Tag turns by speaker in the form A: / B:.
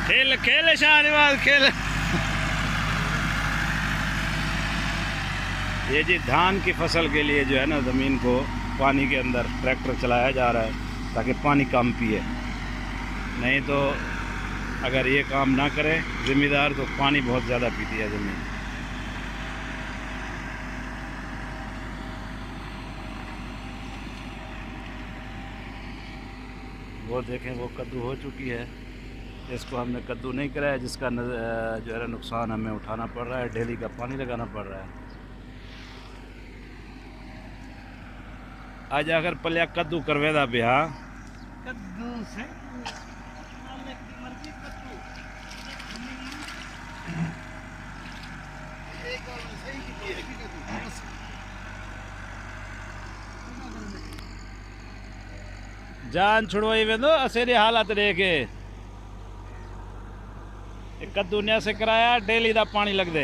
A: खेल खेल शाहनवाज खेल। ये जी धान की फसल के लिए जो है ना ज़मीन को पानी के अंदर ट्रैक्टर चलाया जा रहा है ताकि पानी कम पिए। नहीं तो अगर ये काम ना करे ज़िम्मेदार तो पानी बहुत ज़्यादा पीती है ज़मीन। वो देखें वो कद्दू हो चुकी है। इसको हमने कद्दू नहीं कराया जिसका जो है नुकसान हमें उठाना पड़ रहा है। डेली का पानी लगाना पड़ रहा है। आज अगर पलिया कद्दू करवेदा ब्याह
B: कद्दू से मालिक की मर्जी कद्दू एक और सही की है कि कद्दू
A: जान छुड़वाई वेंदो असेरी हालत देखे। कद्दू ने से कराया डेली का पानी लग दे।